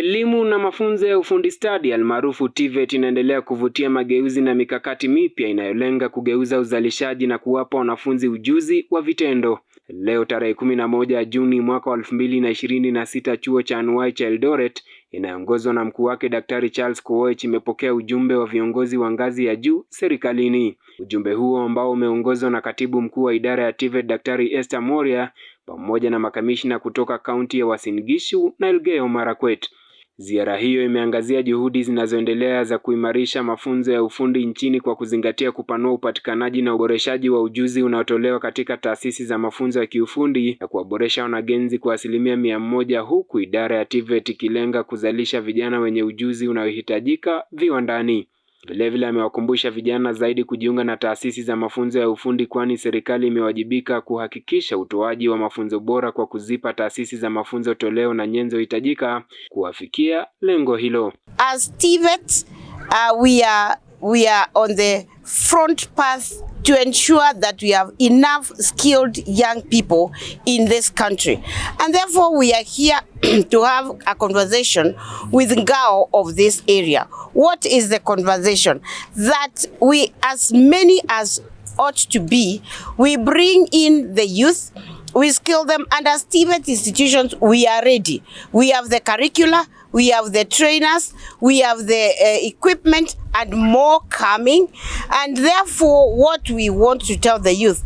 Elimu na mafunzo ya ufundi stadi almaarufu TVET inaendelea kuvutia mageuzi na mikakati mipya inayolenga kugeuza uzalishaji na kuwapa wanafunzi ujuzi wa vitendo. Leo tarehe 11 Juni mwaka 2026, chuo cha anuwai cha Eldoret inayoongozwa na mkuu wake Daktari Charles Koech imepokea ujumbe wa viongozi wa ngazi ya juu serikalini. Ujumbe huo ambao umeongozwa na katibu mkuu wa idara ya TVET Daktari Esther Moria pamoja na makamishna kutoka kaunti ya Uasin Gishu na Elgeyo Marakwet. Ziara hiyo imeangazia juhudi zinazoendelea za kuimarisha mafunzo ya ufundi nchini kwa kuzingatia kupanua upatikanaji na uboreshaji wa ujuzi unaotolewa katika taasisi za mafunzo ya kiufundi na kuwaboresha wanagenzi kwa 100%, huku idara ya TVET ikilenga kuzalisha vijana wenye ujuzi unaohitajika viwandani. Vilevile amewakumbusha vijana zaidi kujiunga na taasisi za mafunzo ya ufundi, kwani serikali imewajibika kuhakikisha utoaji wa mafunzo bora kwa kuzipa taasisi za mafunzo toleo na nyenzo hitajika kuwafikia lengo hilo. As TVET, we are on the front path to ensure that we have enough skilled young people in this country. And therefore we are here to have a conversation with Ngao of this area. What is the conversation? That we, as many as ought to be, we bring in the youth, we skill them, and as TVET institutions, we are ready. We have the curricula, we have the trainers, we have the equipment, and more coming. And therefore, what we want to tell the youth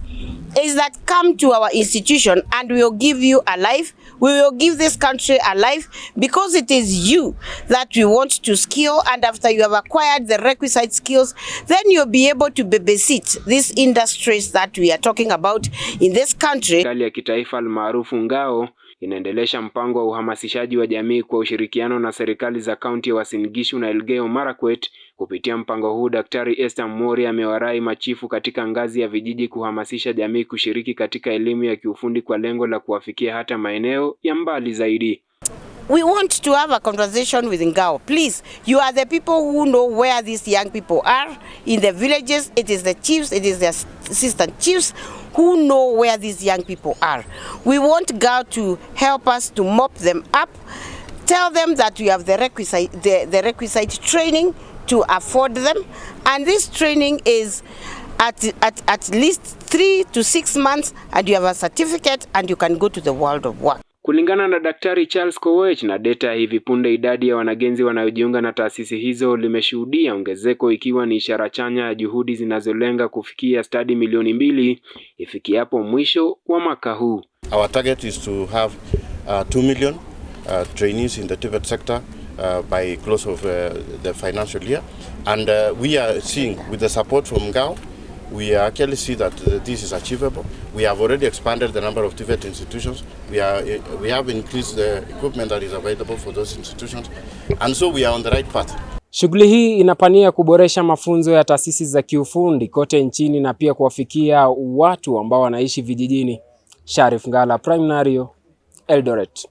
is that come to our institution and we will give you a life. We will give this country a life, because it is you that we want to skill, and after you have acquired the requisite skills, then you'll be able to babysit these industries that we are talking about in this country. Serikali ya kitaifa almaarufu Ngao inaendelesha mpango wa uhamasishaji wa jamii kwa ushirikiano na serikali za kaunti ya Uasin Gishu na Elgeyo Marakwet. Kupitia mpango huu, Daktari Esther Moria amewarai machifu katika ngazi ya vijiji kuhamasisha jamii kushiriki katika elimu ya kiufundi kwa lengo la kuwafikia hata maeneo ya mbali zaidi. We want to have a conversation with Ngao. Please, you are the people who know where these young people are in the villages. It is the chiefs, it is the assistant chiefs who know where these young people are. We want Ngao to help us to mop them up. Tell them that we have the requisite training to afford them, and this training is at least 3 to 6 months, and you have a certificate and you can go to the world of work. Kulingana na Daktari Charles Koech na data hivi punde, idadi ya wanagenzi wanaojiunga na taasisi hizo limeshuhudia ongezeko, ikiwa ni ishara chanya ya juhudi zinazolenga kufikia stadi milioni 2 ifikiapo mwisho wa mwaka huu. Our target is to have 2 million trainees in the TVET sector by close of the financial year, and we are seeing, with the support from Ngao, we actually see that this is achievable. We have already expanded the number of TVET institutions. We have increased the equipment that is available for those institutions, and so we are on the right path. Shughuli hii inapania kuboresha mafunzo ya taasisi za kiufundi kote nchini na pia kuwafikia watu ambao wanaishi vijijini. Sharif Ngala, Prime Nario, Eldoret.